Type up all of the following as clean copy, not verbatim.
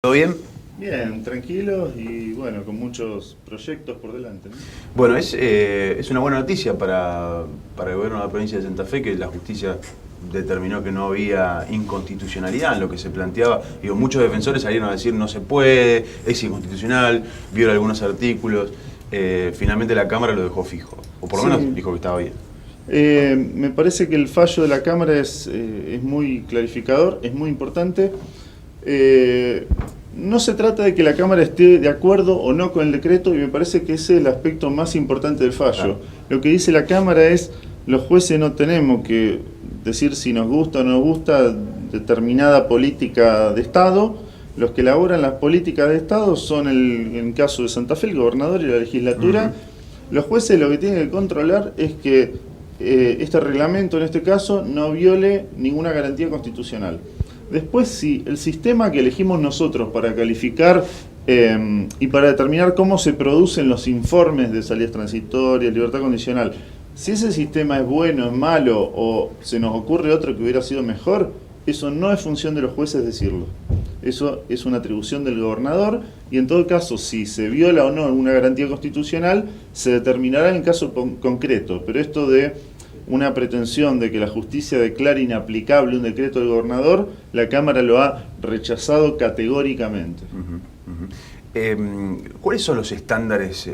¿Todo bien? Bien, tranquilos y bueno, con muchos proyectos por delante, ¿no? Bueno, es una buena noticia para el gobierno de la provincia de Santa Fe que la justicia determinó que no había inconstitucionalidad en lo que se planteaba. Digo, muchos defensores salieron a decir no se puede, es inconstitucional, viola algunos artículos. Finalmente la Cámara lo dejó fijo, o por lo menos Sí, dijo que estaba bien. me parece que el fallo de la Cámara es muy clarificador, es muy importante. Eh, no se trata de que la Cámara esté de acuerdo o no con el decreto, y me parece que ese es el aspecto más importante del fallo. Claro. Lo que dice la Cámara es, los jueces no tenemos que decir si nos gusta o no nos gusta determinada política de Estado. Los que elaboran las políticas de Estado son, en el caso de Santa Fe, el gobernador y la legislatura. Los jueces lo que tienen que controlar es que este reglamento, en este caso, no viole ninguna garantía constitucional. Después, si el sistema que elegimos nosotros para calificar y para determinar cómo se producen los informes de salidas transitorias, libertad condicional, si ese sistema es bueno, es malo o se nos ocurre otro que hubiera sido mejor, eso no es función de los jueces decirlo. Eso es una atribución del gobernador y en todo caso, si se viola o no una garantía constitucional, se determinará en el caso concreto. Pero esto de una pretensión de que la justicia declare inaplicable un decreto del gobernador, la Cámara lo ha rechazado categóricamente. ¿Cuáles son los estándares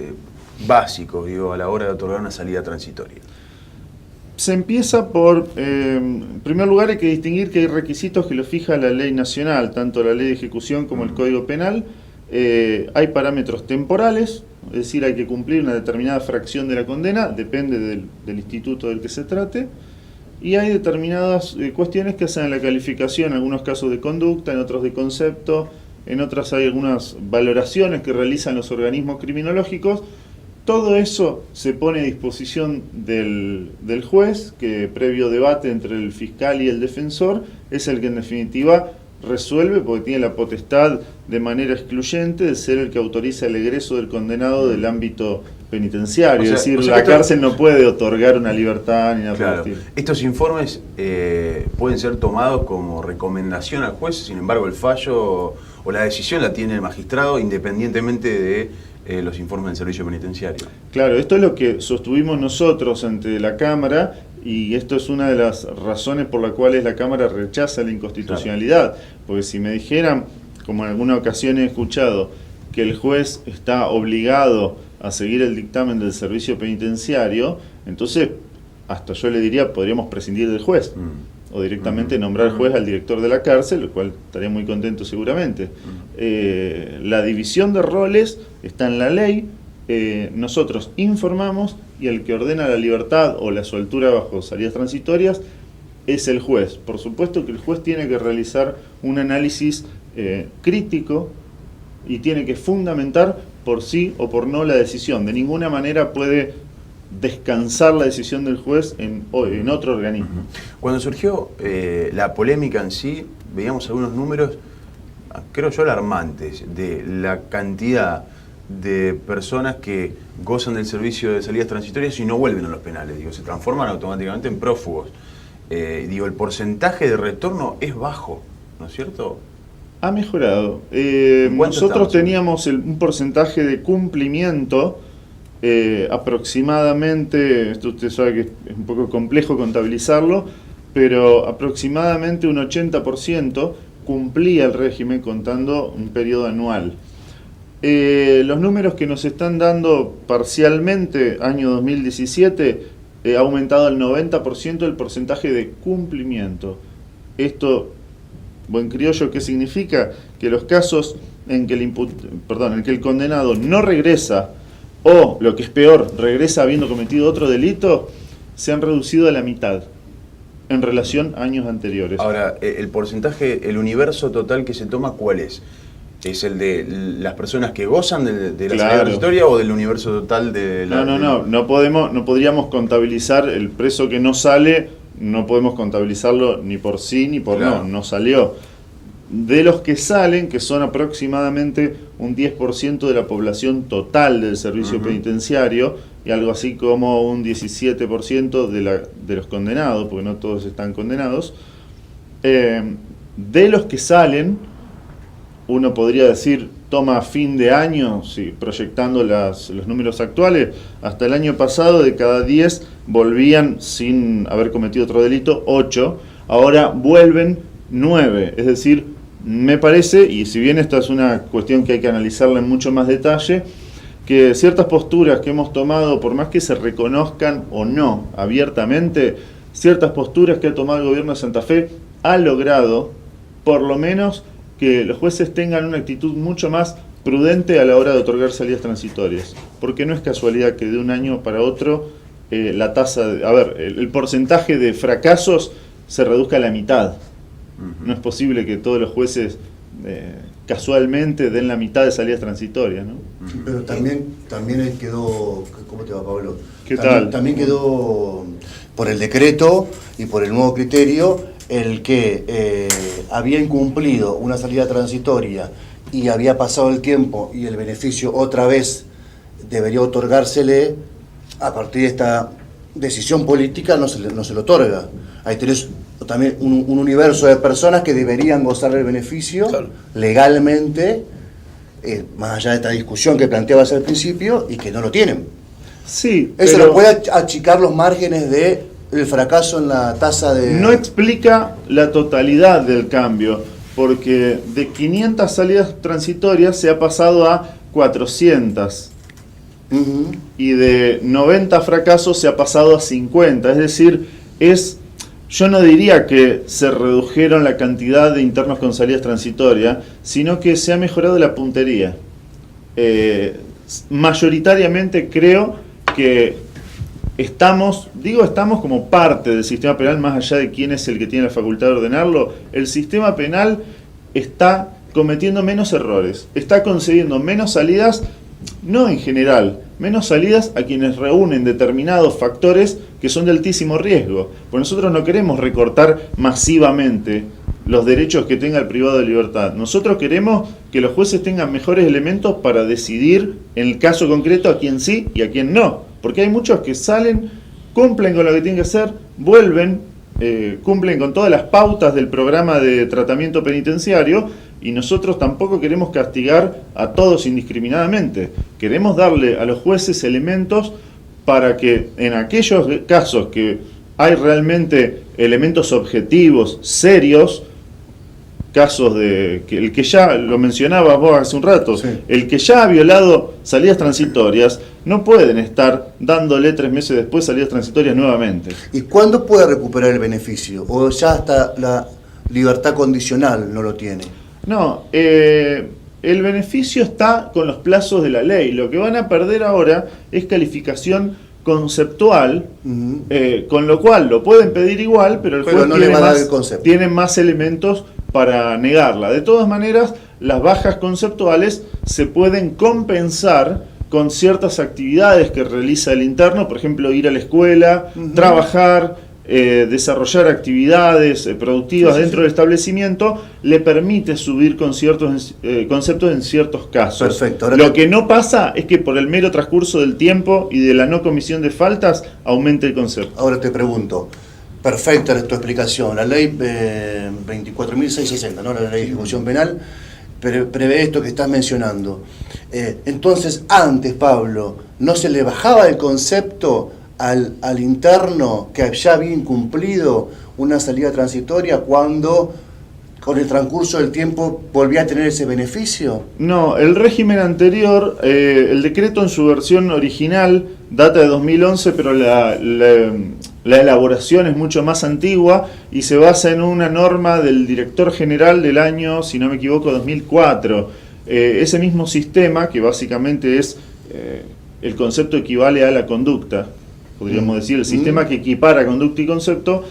básicos, digo, a la hora de otorgar una salida transitoria? Se empieza por, en primer lugar, hay que distinguir que hay requisitos que lo fija la ley nacional, tanto la ley de ejecución como el Código Penal. Hay parámetros temporales, es decir, hay que cumplir una determinada fracción de la condena, depende del instituto del que se trate, y hay determinadas cuestiones que hacen la calificación, en algunos casos de conducta, en otros de concepto, en otras hay algunas valoraciones que realizan los organismos criminológicos. Todo eso se pone a disposición del juez, que previo debate entre el fiscal y el defensor es el que en definitiva resuelve, porque tiene la potestad de manera excluyente de ser el que autoriza el egreso del condenado del ámbito penitenciario. Es decir, la cárcel no puede otorgar una libertad ni nada por el estilo. Estos informes pueden ser tomados como recomendación al juez, sin embargo el fallo o la decisión la tiene el magistrado independientemente de los informes del servicio penitenciario. Claro, esto es lo que sostuvimos nosotros ante la Cámara y esto es una de las razones por las cuales la Cámara rechaza la inconstitucionalidad. Claro. Porque si me dijeran, como en alguna ocasión he escuchado, que el juez está obligado a seguir el dictamen del servicio penitenciario, entonces hasta yo le diría podríamos prescindir del juez. O directamente nombrar juez al director de la cárcel, lo cual estaría muy contento seguramente. La división de roles está en la ley, nosotros informamos y el que ordena la libertad o la soltura bajo salidas transitorias es el juez. Por supuesto que el juez tiene que realizar un análisis crítico y tiene que fundamentar por sí o por no la decisión. De ninguna manera puede descansar la decisión del juez en otro organismo. Cuando surgió la polémica en sí, veíamos algunos números, creo yo, alarmantes, de la cantidad de personas que gozan del servicio de salidas transitorias y no vuelven a los penales, digo, se transforman automáticamente en prófugos. Digo, el porcentaje de retorno es bajo, ¿no es cierto? Ha mejorado. Nosotros teníamos un porcentaje de cumplimiento aproximadamente, esto usted sabe que es un poco complejo contabilizarlo, pero aproximadamente un 80% cumplía el régimen contando un periodo anual. Los números que nos están dando parcialmente, año 2017, ha aumentado al 90% el porcentaje de cumplimiento. Esto, buen criollo, ¿qué significa? Que los casos en que el condenado no regresa o, lo que es peor, regresa habiendo cometido otro delito, se han reducido a la mitad en relación a años anteriores. Ahora, el porcentaje, el universo total que se toma, ¿cuál es? ¿Es el de las personas que gozan de la salida transitoria o del universo total de la...? No podríamos contabilizar el preso que no sale, no podemos contabilizarlo ni por sí ni por no salió. De los que salen, que son aproximadamente un 10% de la población total del servicio penitenciario, y algo así como un 17% de los condenados, porque no todos están condenados, de los que salen, uno podría decir, toma fin de año, sí, proyectando los números actuales, hasta el año pasado de cada 10 volvían sin haber cometido otro delito, 8, ahora vuelven 9, es decir, me parece, y si bien esta es una cuestión que hay que analizarla en mucho más detalle, que ciertas posturas que hemos tomado, por más que se reconozcan o no abiertamente, ciertas posturas que ha tomado el gobierno de Santa Fe ha logrado, por lo menos, que los jueces tengan una actitud mucho más prudente a la hora de otorgar salidas transitorias. Porque no es casualidad que de un año para otro la tasa, el porcentaje de fracasos se reduzca a la mitad. No es posible que todos los jueces casualmente den la mitad de salidas transitorias, ¿no? Pero también quedó, ¿cómo te va, Pablo? ¿Qué tal? También quedó por el decreto y por el nuevo criterio el que había incumplido una salida transitoria y había pasado el tiempo y el beneficio otra vez debería otorgársele. A partir de esta decisión política no se le otorga. Ahí tenés también un universo de personas que deberían gozar del beneficio, claro, legalmente, más allá de esta discusión que planteabas al principio, y que no lo tienen. Sí, eso lo puede achicar los márgenes del fracaso en la tasa de... No explica la totalidad del cambio, porque de 500 salidas transitorias se ha pasado a 400. Y de 90 fracasos se ha pasado a 50, es decir, yo no diría que se redujeron la cantidad de internos con salidas transitorias, sino que se ha mejorado la puntería. Mayoritariamente creo que estamos como parte del sistema penal, más allá de quién es el que tiene la facultad de ordenarlo. El sistema penal está cometiendo menos errores, está concediendo menos salidas, no en general, menos salidas a quienes reúnen determinados factores que son de altísimo riesgo. Porque nosotros no queremos recortar masivamente los derechos que tenga el privado de libertad. Nosotros queremos que los jueces tengan mejores elementos para decidir en el caso concreto a quién sí y a quién no. Porque hay muchos que salen, cumplen con lo que tienen que hacer, vuelven, cumplen con todas las pautas del programa de tratamiento penitenciario, y nosotros tampoco queremos castigar a todos indiscriminadamente. Queremos darle a los jueces elementos para que en aquellos casos que hay realmente elementos objetivos, serios, casos de que el que ya lo mencionabas vos hace un rato, sí, el que ya ha violado salidas transitorias, no pueden estar dándole 3 meses después salidas transitorias nuevamente. ¿Y cuándo puede recuperar el beneficio? ¿O ya hasta la libertad condicional no lo tiene? No, el beneficio está con los plazos de la ley. Lo que van a perder ahora es calificación conceptual, con lo cual lo pueden pedir igual, pero el juez no tiene más elementos para negarla. De todas maneras, las bajas conceptuales se pueden compensar con ciertas actividades que realiza el interno, por ejemplo, ir a la escuela, trabajar, desarrollar actividades productivas dentro del establecimiento, le permite subir con ciertos conceptos en ciertos casos. Perfecto. Lo que no pasa es que por el mero transcurso del tiempo y de la no comisión de faltas aumente el concepto. Ahora te pregunto, perfecta tu explicación, la ley 24.660, ¿no? La ley de ejecución penal prevé esto que estás mencionando. Entonces, antes, Pablo, ¿no se le bajaba el concepto al interno que ya había incumplido una salida transitoria cuando con el transcurso del tiempo volvía a tener ese beneficio? No, el régimen anterior, el decreto en su versión original data de 2011, pero la elaboración es mucho más antigua y se basa en una norma del director general del año, si no me equivoco, 2004. Ese mismo sistema, que básicamente es, el concepto equivale a la conducta, podríamos decir, el sistema que equipara conducta y concepto,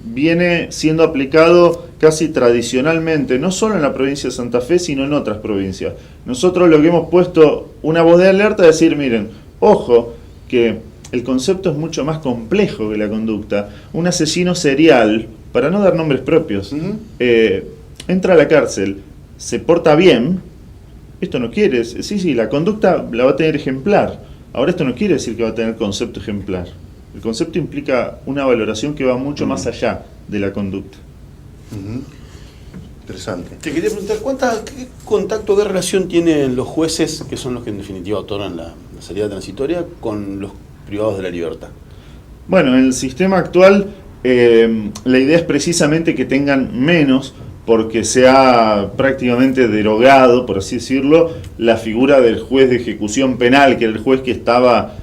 viene siendo aplicado casi tradicionalmente, no solo en la provincia de Santa Fe, sino en otras provincias. Nosotros lo que hemos puesto una voz de alerta es decir, miren, ojo, que el concepto es mucho más complejo que la conducta. Un asesino serial, para no dar nombres propios, entra a la cárcel, se porta bien, esto no quiere, sí, la conducta la va a tener ejemplar. Ahora esto no quiere decir que va a tener concepto ejemplar. El concepto implica una valoración que va mucho más allá de la conducta. Interesante. Te quería preguntar, ¿qué contacto, qué relación tienen los jueces, que son los que en definitiva otorgan la salida transitoria, con los privados de la libertad? Bueno, en el sistema actual la idea es precisamente que tengan menos, porque se ha prácticamente derogado, por así decirlo, la figura del juez de ejecución penal, que era el juez que estaba,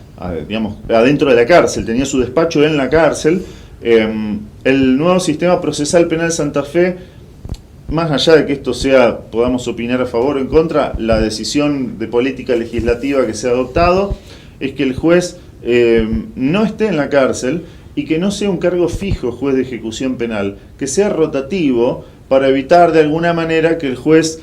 digamos, adentro de la cárcel, tenía su despacho en la cárcel. El nuevo sistema procesal penal Santa Fe, más allá de que esto podamos opinar a favor o en contra, la decisión de política legislativa que se ha adoptado es que el juez no esté en la cárcel y que no sea un cargo fijo juez de ejecución penal, que sea rotativo para evitar de alguna manera que el juez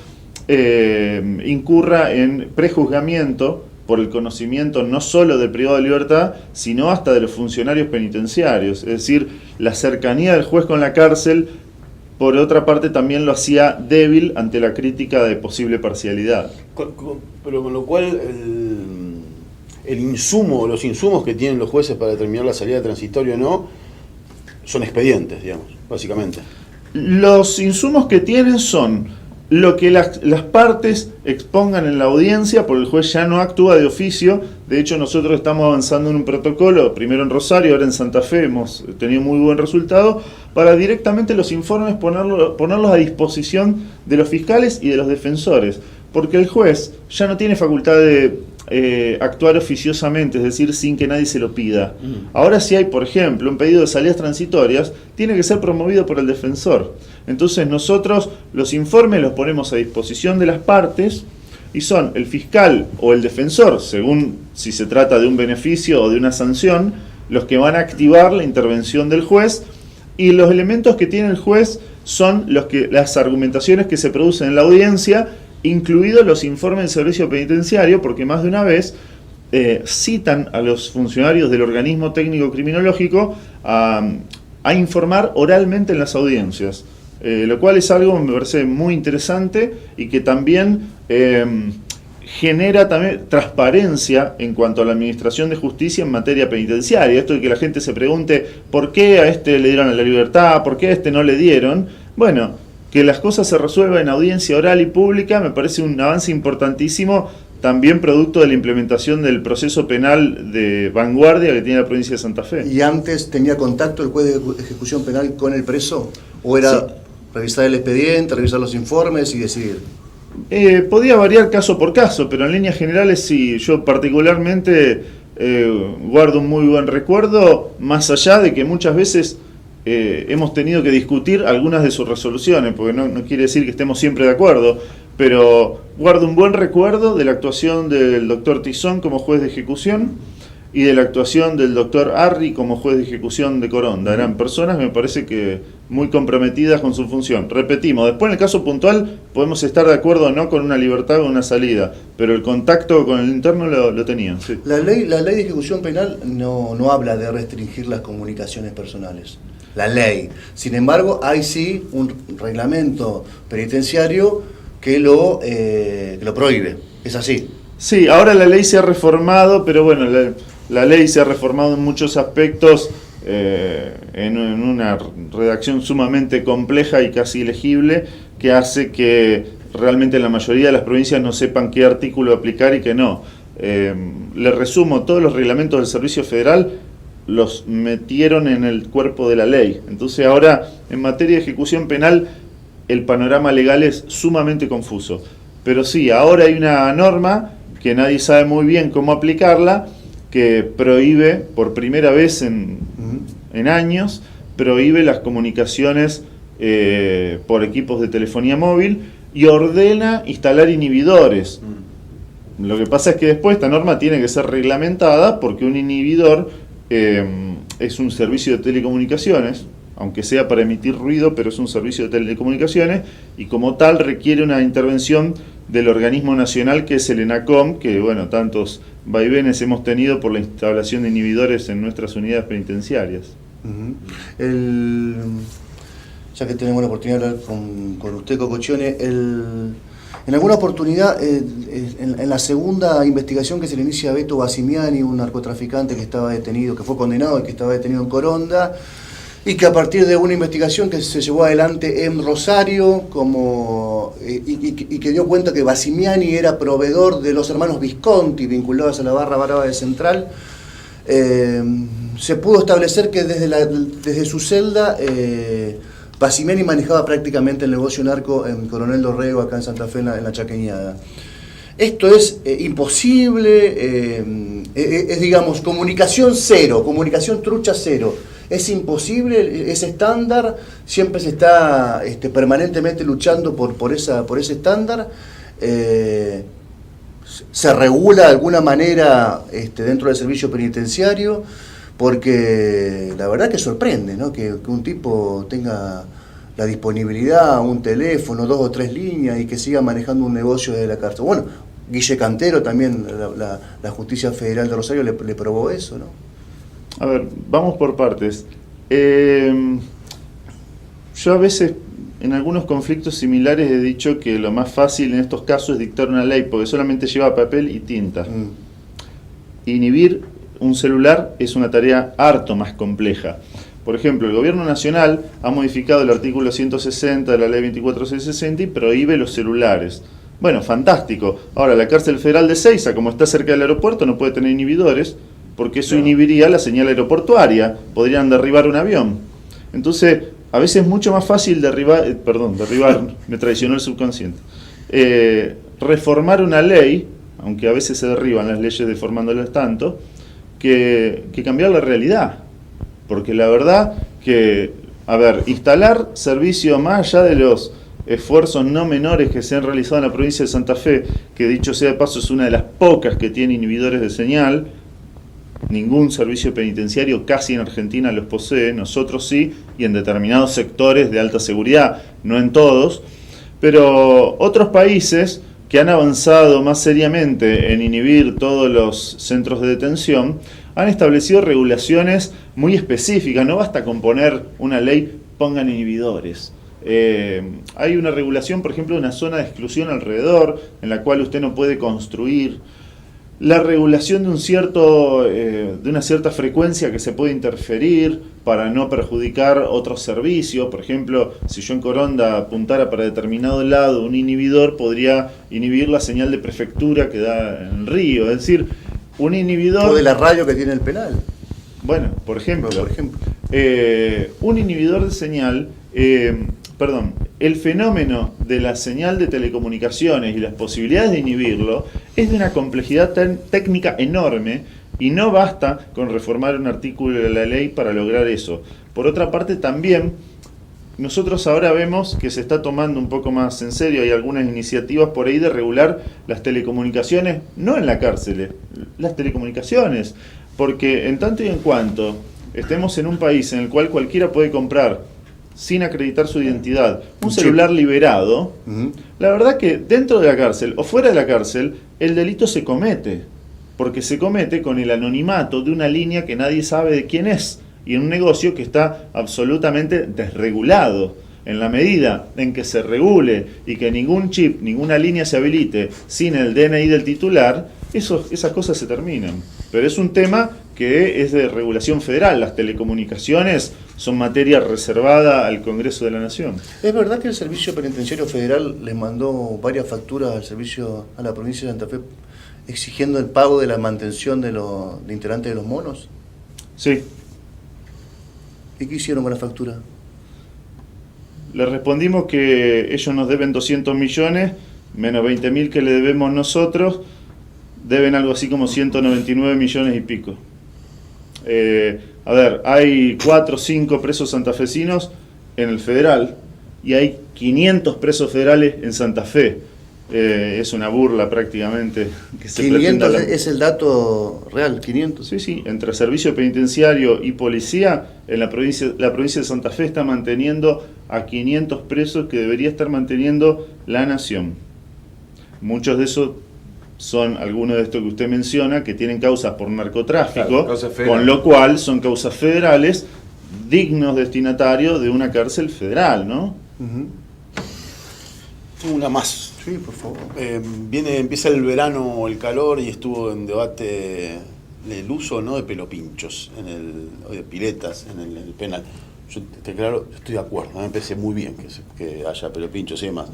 incurra en prejuzgamiento por el conocimiento no solo del privado de libertad, sino hasta de los funcionarios penitenciarios. Es decir, la cercanía del juez con la cárcel, por otra parte, también lo hacía débil ante la crítica de posible parcialidad. Pero con lo cual el insumo, los insumos que tienen los jueces para determinar la salida transitoria o no, son expedientes, digamos, básicamente. Los insumos que tienen son lo que las partes expongan en la audiencia, porque el juez ya no actúa de oficio. De hecho, nosotros estamos avanzando en un protocolo, primero en Rosario, ahora en Santa Fe, hemos tenido muy buen resultado, para directamente los informes ponerlos a disposición de los fiscales y de los defensores, porque el juez ya no tiene facultad de actuar oficiosamente, es decir, sin que nadie se lo pida. Ahora, si hay, por ejemplo, un pedido de salidas transitorias, tiene que ser promovido por el defensor. Entonces nosotros los informes los ponemos a disposición de las partes y son el fiscal o el defensor, según si se trata de un beneficio o de una sanción, los que van a activar la intervención del juez, y los elementos que tiene el juez son las argumentaciones que se producen en la audiencia, incluidos los informes del servicio penitenciario, porque más de una vez citan a los funcionarios del organismo técnico criminológico a informar oralmente en las audiencias, lo cual es algo que me parece muy interesante y que también genera también transparencia en cuanto a la administración de justicia en materia penitenciaria. Esto de que la gente se pregunte por qué a este le dieron la libertad, por qué a este no le dieron. Bueno, que las cosas se resuelvan en audiencia oral y pública me parece un avance importantísimo, también producto de la implementación del proceso penal de vanguardia que tiene la provincia de Santa Fe. ¿Y antes tenía contacto el juez de ejecución penal con el preso? ¿O era revisar el expediente, revisar los informes y decidir? Podía variar caso por caso, pero en líneas generales sí. Yo particularmente guardo un muy buen recuerdo, más allá de que muchas veces hemos tenido que discutir algunas de sus resoluciones, porque no quiere decir que estemos siempre de acuerdo, pero guardo un buen recuerdo de la actuación del doctor Tizón como juez de ejecución y de la actuación del doctor Arri como juez de ejecución de Coronda. Eran personas, me parece que muy comprometidas con su función. Repetimos, después en el caso puntual podemos estar de acuerdo o no con una libertad o una salida, pero el contacto con el interno lo tenían. Sí. La ley de ejecución penal no habla de restringir las comunicaciones personales. La ley. Sin embargo, hay sí un reglamento penitenciario que lo prohíbe. ¿Es así? Sí, ahora la ley se ha reformado, pero bueno, la ley se ha reformado en muchos aspectos, en una redacción sumamente compleja y casi ilegible, que hace que realmente la mayoría de las provincias no sepan qué artículo aplicar y qué no. Le resumo, todos los reglamentos del Servicio Federal los metieron en el cuerpo de la ley. Entonces ahora, en materia de ejecución penal, el panorama legal es sumamente confuso. Pero sí, ahora hay una norma que nadie sabe muy bien cómo aplicarla, que prohíbe, por primera vez en años, prohíbe las comunicaciones por equipos de telefonía móvil y ordena instalar inhibidores. Lo que pasa es que después esta norma tiene que ser reglamentada, porque un inhibidor es un servicio de telecomunicaciones, aunque sea para emitir ruido, pero es un servicio de telecomunicaciones, y como tal requiere una intervención del organismo nacional que es el ENACOM, que bueno, tantos vaivenes hemos tenido por la instalación de inhibidores en nuestras unidades penitenciarias. Ya que tenemos la oportunidad de hablar con usted, Cocochione, en alguna oportunidad, en la segunda investigación que se le inicia a Beto Bassimiani, un narcotraficante que estaba detenido, que fue condenado y que estaba detenido en Coronda, Y que a partir de una investigación que se llevó adelante en Rosario, y que dio cuenta que Bassimiani era proveedor de los hermanos Visconti, vinculados a la barra brava de Central, se pudo establecer que desde su celda Bassimiani manejaba prácticamente el negocio narco en Coronel Dorrego, acá en Santa Fe, en la Chaqueñada. Esto es imposible, es digamos comunicación cero, comunicación trucha cero. Es imposible, ese estándar, siempre se está permanentemente luchando por ese estándar. Se regula de alguna manera dentro del servicio penitenciario, porque la verdad que sorprende, ¿no? que un tipo tenga la disponibilidad, un teléfono, 2 o 3 líneas y que siga manejando un negocio desde la cárcel. Bueno, Guille Cantero también, la Justicia Federal de Rosario le probó eso, ¿no? A ver, vamos por partes. Yo a veces, en algunos conflictos similares, he dicho que lo más fácil en estos casos es dictar una ley, porque solamente lleva papel y tinta. Inhibir un celular es una tarea harto más compleja. Por ejemplo, el Gobierno Nacional ha modificado el artículo 160 de la Ley 24660 y prohíbe los celulares. Bueno, fantástico. Ahora, la cárcel federal de Seiza, como está cerca del aeropuerto, no puede tener inhibidores, porque eso inhibiría la señal aeroportuaria, podrían derribar un avión. Entonces, a veces es mucho más fácil derribar, me traicionó el subconsciente, reformar una ley, aunque a veces se derriban las leyes deformándolas tanto, que cambiar la realidad. Porque la verdad que, instalar servicio más allá de los esfuerzos no menores que se han realizado en la provincia de Santa Fe, que dicho sea de paso es una de las pocas que tiene inhibidores de señal. Ningún servicio penitenciario casi en Argentina los posee, nosotros sí, y en determinados sectores de alta seguridad, no en todos, pero otros países que han avanzado más seriamente en inhibir todos los centros de detención, han establecido regulaciones muy específicas, no basta con poner una ley, pongan inhibidores. Hay una regulación, por ejemplo, de una zona de exclusión alrededor, en la cual usted no puede construir. La regulación de una cierta frecuencia que se puede interferir para no perjudicar otros servicios. Por ejemplo, si yo en Coronda apuntara para determinado lado un inhibidor, podría inhibir la señal de prefectura que da en el río. Es decir, un inhibidor... O de la radio que tiene el penal. Bueno, por ejemplo. Un inhibidor de señal... el fenómeno de la señal de telecomunicaciones y las posibilidades de inhibirlo es de una complejidad técnica enorme y no basta con reformar un artículo de la ley para lograr eso. Por otra parte, también nosotros ahora vemos que se está tomando un poco más en serio, hay algunas iniciativas por ahí de regular las telecomunicaciones, no en la cárcel, las telecomunicaciones, porque en tanto y en cuanto estemos en un país en el cual cualquiera puede comprar sin acreditar su identidad, un celular liberado, la verdad que dentro de la cárcel o fuera de la cárcel, el delito se comete, porque se comete con el anonimato de una línea que nadie sabe de quién es, y en un negocio que está absolutamente desregulado. En la medida en que se regule y que ningún chip, ninguna línea se habilite sin el DNI del titular, esas cosas se terminan. Pero es un tema que es de regulación federal. Las telecomunicaciones son materia reservada al Congreso de la Nación. ¿Es verdad que el Servicio Penitenciario Federal les mandó varias facturas a la provincia de Santa Fe exigiendo el pago de la mantención de integrantes de los monos? Sí. ¿Y qué hicieron con la factura? Le respondimos que ellos nos deben 200 millones, menos 20.000 que le debemos nosotros, deben algo así como 199 millones y pico. Hay 4 o 5 presos santafesinos en el federal y hay 500 presos federales en Santa Fe. Es una burla prácticamente. Que se 500 es el dato real, 500. Sí, entre servicio penitenciario y policía, en la provincia de Santa Fe está manteniendo a 500 presos que debería estar manteniendo la nación. Muchos de esos son algunos de estos que usted menciona, que tienen causas por narcotráfico, con lo cual son causas federales, dignos destinatarios de una cárcel federal, ¿no? Una más. Sí, por favor. Empieza el verano, el calor, y estuvo en debate el uso, ¿no?, de pelopinchos o de piletas en el penal. yo claro, estoy de acuerdo, me parece muy bien que haya pelopinchos y demás.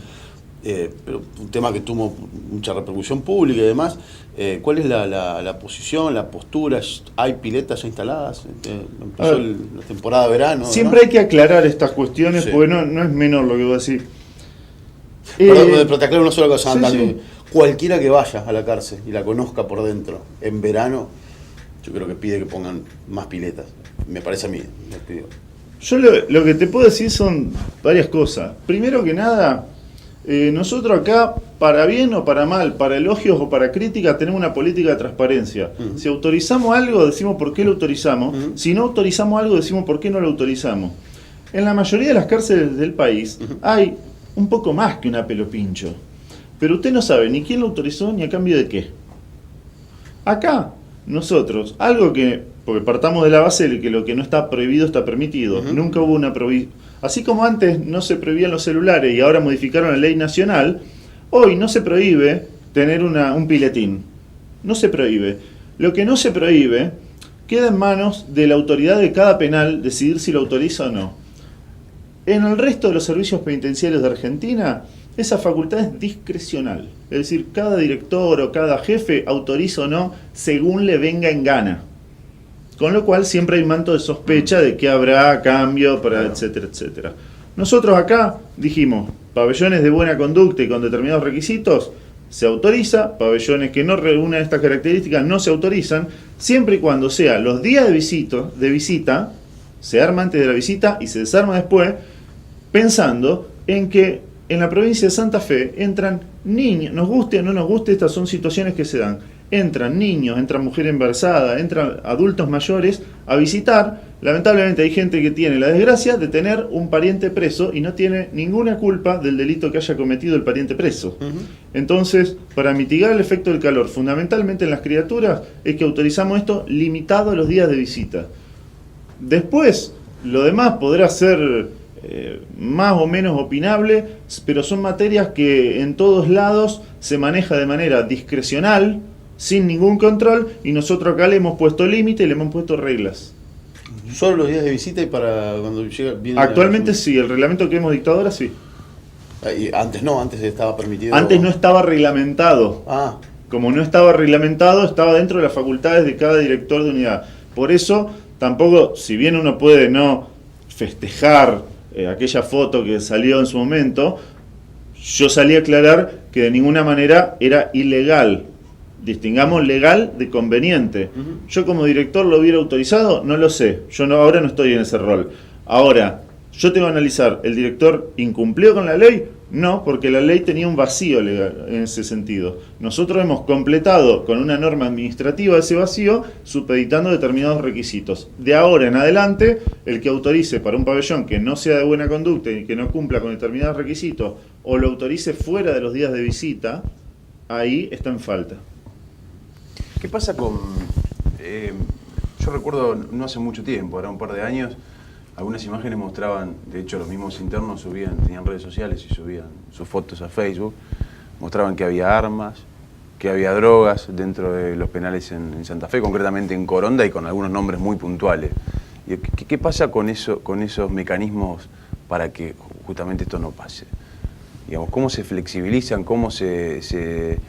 Pero un tema que tuvo mucha repercusión pública y demás, ¿cuál es la posición, la postura? ¿Hay piletas ya instaladas? Empezó la temporada de verano. Siempre hay que aclarar estas cuestiones, porque no es menor lo que voy a decir. Pero te aclaro una sola cosa, sí, Andando. sí. Cualquiera que vaya a la cárcel y la conozca por dentro en verano, yo creo que pide que pongan más piletas. Me parece a mí. Yo lo que te puedo decir son varias cosas. Primero que nada, nosotros acá, para bien o para mal, para elogios o para críticas, tenemos una política de transparencia. Si autorizamos algo, decimos por qué lo autorizamos. Si no autorizamos algo, decimos por qué no lo autorizamos. En la mayoría de las cárceles del país hay un poco más que una pelopincho. Pero usted no sabe ni quién lo autorizó ni a cambio de qué. Acá, nosotros, porque partamos de la base de que lo que no está prohibido está permitido. Nunca hubo una prohibición. Así como antes no se prohibían los celulares y ahora modificaron la ley nacional, hoy no se prohíbe tener un piletín. No se prohíbe. Lo que no se prohíbe queda en manos de la autoridad de cada penal decidir si lo autoriza o no. En el resto de los servicios penitenciarios de Argentina, esa facultad es discrecional. Es decir, cada director o cada jefe autoriza o no según le venga en gana. Con lo cual siempre hay manto de sospecha de que habrá cambio, etcétera, etcétera. Nosotros acá dijimos, pabellones de buena conducta y con determinados requisitos se autoriza, pabellones que no reúnen estas características no se autorizan, siempre y cuando sea los días de visita, se arma antes de la visita y se desarma después, pensando en que en la provincia de Santa Fe entran niños, nos guste o no nos guste, estas son situaciones que se dan. Entran niños, entran mujeres embarazadas, entran adultos mayores a visitar. Lamentablemente hay gente que tiene la desgracia de tener un pariente preso y no tiene ninguna culpa del delito que haya cometido el pariente preso. Entonces, para mitigar el efecto del calor, fundamentalmente en las criaturas, es que autorizamos esto limitado a los días de visita. Después, lo demás podrá ser más o menos opinable, pero son materias que en todos lados se maneja de manera discrecional, sin ningún control, y nosotros acá le hemos puesto límite y le hemos puesto reglas. ¿Solo los días de visita y para cuando viene? Actualmente sí, el reglamento que hemos dictado ahora sí. Y antes no, antes estaba permitido. Antes no estaba reglamentado. Como no estaba reglamentado, estaba dentro de las facultades de cada director de unidad. Por eso, tampoco, si bien uno puede no festejar aquella foto que salió en su momento, yo salí a aclarar que de ninguna manera era ilegal. Distingamos legal de conveniente. Yo como director lo hubiera autorizado, no lo sé. Ahora no estoy en ese rol. Ahora, yo tengo que analizar, ¿el director incumplió con la ley? No, porque la ley tenía un vacío legal en ese sentido. Nosotros hemos completado con una norma administrativa ese vacío, supeditando determinados requisitos. De ahora en adelante, el que autorice para un pabellón que no sea de buena conducta y que no cumpla con determinados requisitos, o lo autorice fuera de los días de visita, ahí está en falta. ¿Qué pasa con...? Yo recuerdo no hace mucho tiempo, ahora un par de años, algunas imágenes mostraban, de hecho los mismos internos tenían redes sociales y subían sus fotos a Facebook, mostraban que había armas, que había drogas dentro de los penales en Santa Fe, concretamente en Coronda y con algunos nombres muy puntuales. ¿Qué pasa con esos mecanismos para que justamente esto no pase? Digamos, ¿cómo se flexibilizan, cómo se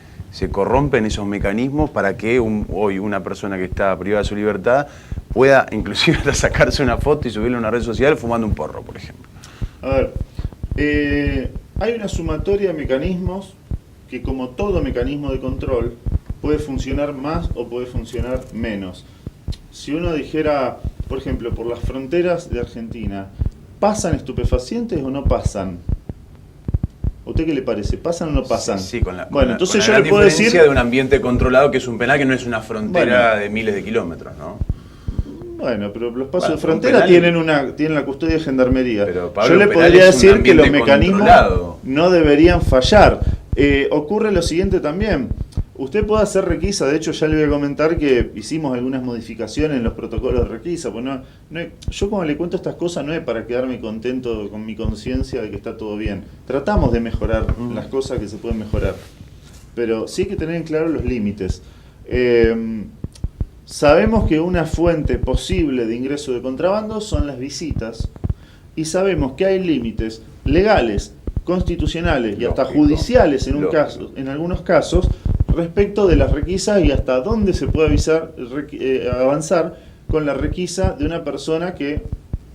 corrompen esos mecanismos para que hoy una persona que está privada de su libertad pueda inclusive sacarse una foto y subirla a una red social fumando un porro, por ejemplo? A ver, hay una sumatoria de mecanismos que, como todo mecanismo de control, puede funcionar más o puede funcionar menos. Si uno dijera, por ejemplo, por las fronteras de Argentina, ¿pasan estupefacientes o no pasan? ¿A usted qué le parece? ¿Pasan o no pasan? Sí, con la entonces con yo le puedo decir de un ambiente controlado que es un penal que no es una frontera de miles de kilómetros, ¿no? Bueno, pero los pasos de frontera tienen la custodia de gendarmería. Pero, Pablo, yo le podría decir que los mecanismos controlado no deberían fallar. Ocurre lo siguiente también. Usted puede hacer requisa, de hecho ya le voy a comentar que hicimos algunas modificaciones en los protocolos de requisa. Pues yo cuando le cuento estas cosas no es para quedarme contento con mi conciencia de que está todo bien. Tratamos de mejorar las cosas que se pueden mejorar. Pero sí hay que tener en claro los límites. Sabemos que una fuente posible de ingreso de contrabando son las visitas. y sabemos que hay límites legales, constitucionales y hasta Lógico. judiciales en, Lógico. en algunos casos respecto de las requisas y hasta dónde se puede avanzar con la requisa de una persona que,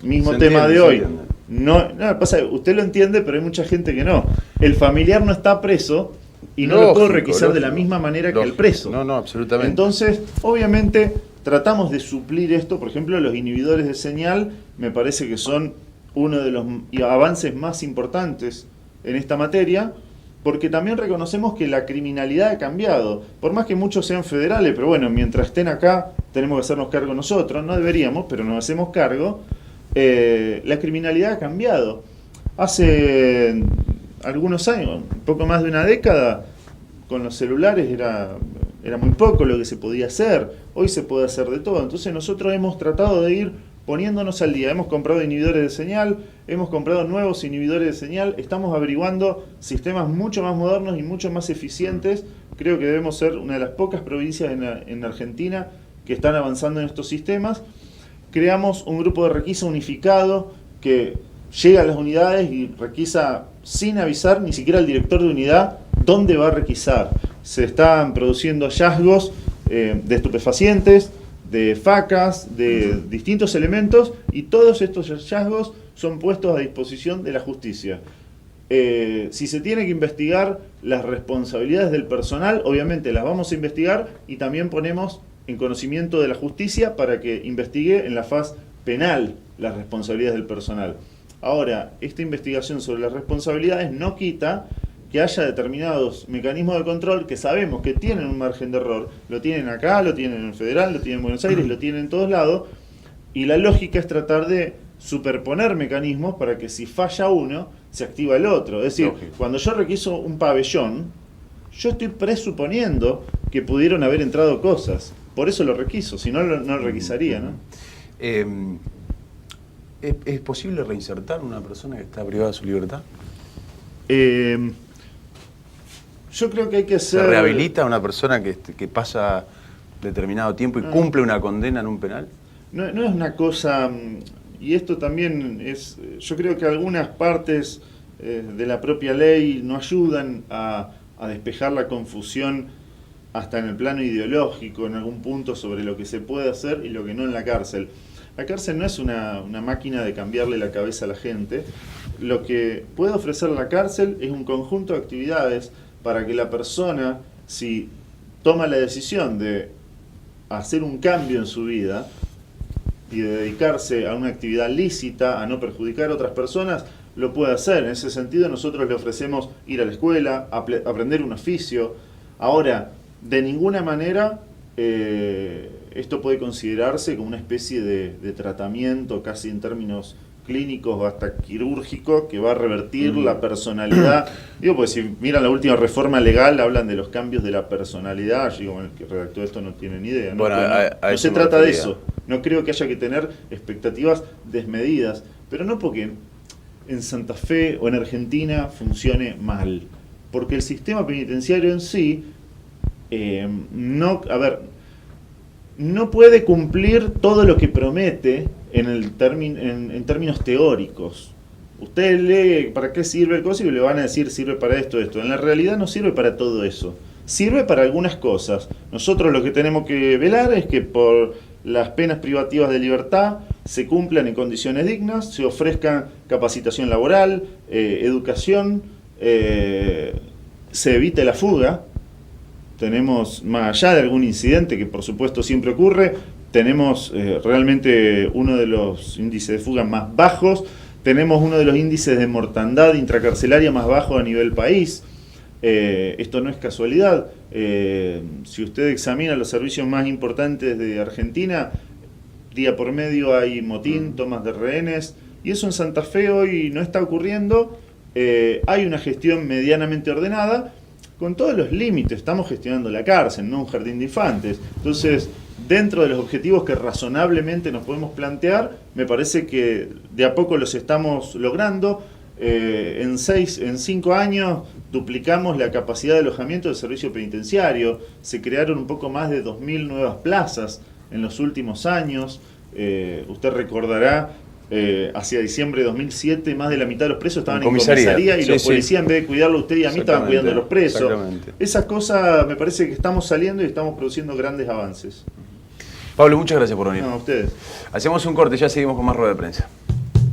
mismo Se tema entiende, de se hoy, entiende. no, pasa, usted lo entiende, pero hay mucha gente que no. El familiar no está preso y no lo Lógico, puedo requisar de la lógico. misma manera que el Lógico. preso. No, absolutamente. Entonces, obviamente, tratamos de suplir esto. Por ejemplo, los inhibidores de señal me parece que son uno de los avances más importantes en esta materia, porque también reconocemos que la criminalidad ha cambiado. Por más que muchos sean federales, pero bueno, mientras estén acá tenemos que hacernos cargo nosotros. No deberíamos, pero nos hacemos cargo. La criminalidad ha cambiado. Hace algunos años, un poco más de una década, con los celulares era muy poco lo que se podía hacer. Hoy se puede hacer de todo. Entonces nosotros hemos tratado de ir poniéndonos al día. Hemos comprado inhibidores de señal, hemos comprado nuevos inhibidores de señal, estamos averiguando sistemas mucho más modernos y mucho más eficientes. Creo que debemos ser una de las pocas provincias en Argentina que están avanzando en estos sistemas. Creamos un grupo de requisa unificado que llega a las unidades y requisa sin avisar ni siquiera al director de unidad dónde va a requisar. Se están produciendo hallazgos de estupefacientes, de facas, de distintos elementos, y todos estos hallazgos son puestos a disposición de la justicia. Si se tiene que investigar las responsabilidades del personal, obviamente las vamos a investigar y también ponemos en conocimiento de la justicia para que investigue en la faz penal las responsabilidades del personal. Ahora, esta investigación sobre las responsabilidades no quita que haya determinados mecanismos de control que sabemos que tienen un margen de error. Lo tienen acá, lo tienen en Federal, lo tienen en Buenos Aires, lo tienen en todos lados. Y la lógica es tratar de superponer mecanismos para que si falla uno, se activa el otro. Es decir, Lógico. cuando yo requiso un pabellón, yo estoy presuponiendo que pudieron haber entrado cosas. Por eso lo requiso, si no, no lo requisaría, ¿no? ¿Es posible reinsertar a una persona que está privada de su libertad? Yo creo que hay que ser... ¿Se rehabilita a una persona que pasa determinado tiempo y cumple una condena en un penal? No es una cosa, y esto también es, yo creo que algunas partes de la propia ley no ayudan a despejar la confusión hasta en el plano ideológico, en algún punto, sobre lo que se puede hacer y lo que no en la cárcel. La cárcel no es una máquina de cambiarle la cabeza a la gente. Lo que puede ofrecer la cárcel es un conjunto de actividades para que la persona, si toma la decisión de hacer un cambio en su vida y de dedicarse a una actividad lícita, a no perjudicar a otras personas, lo puede hacer. En ese sentido, nosotros le ofrecemos ir a la escuela, aprender un oficio. Ahora, de ninguna manera esto puede considerarse como una especie de tratamiento casi en términos clínicos o hasta quirúrgico que va a revertir la personalidad. Digo, pues si miran la última reforma legal, hablan de los cambios de la personalidad. Yo digo, bueno, el que redactó esto no tiene ni idea. ¿No? Bueno, No se trata de eso. No creo que haya que tener expectativas desmedidas, pero no porque en Santa Fe o en Argentina funcione mal, porque el sistema penitenciario en sí no puede cumplir todo lo que promete en términos teóricos. Usted lee para qué sirve el coso y le van a decir sirve para esto. En la realidad no sirve para todo eso. Sirve para algunas cosas. Nosotros lo que tenemos que velar es que por las penas privativas de libertad se cumplan en condiciones dignas, se ofrezca capacitación laboral, educación, se evite la fuga. Tenemos, más allá de algún incidente que por supuesto siempre ocurre, tenemos realmente uno de los índices de fuga más bajos, tenemos uno de los índices de mortandad intracarcelaria más bajos a nivel país. Esto no es casualidad. Si usted examina los servicios más importantes de Argentina, día por medio hay motín, tomas de rehenes, y eso en Santa Fe hoy no está ocurriendo. Hay una gestión medianamente ordenada, con todos los límites. Estamos gestionando la cárcel, no un jardín de infantes. Entonces, dentro de los objetivos que razonablemente nos podemos plantear, me parece que de a poco los estamos logrando. En 5 años duplicamos la capacidad de alojamiento del servicio penitenciario. Se crearon un poco más de 2.000 nuevas plazas en los últimos años. Usted recordará hacia diciembre de 2007, más de la mitad de los presos estaban en comisaría. comisaría y Sí, los sí. policías, en vez de cuidarlo a usted y a mí, estaban cuidando a los presos. Exactamente. Esas cosas me parece que estamos saliendo y estamos produciendo grandes avances. Pablo, muchas gracias por venir. No, a ustedes. Hacemos un corte, ya seguimos con más rueda de prensa.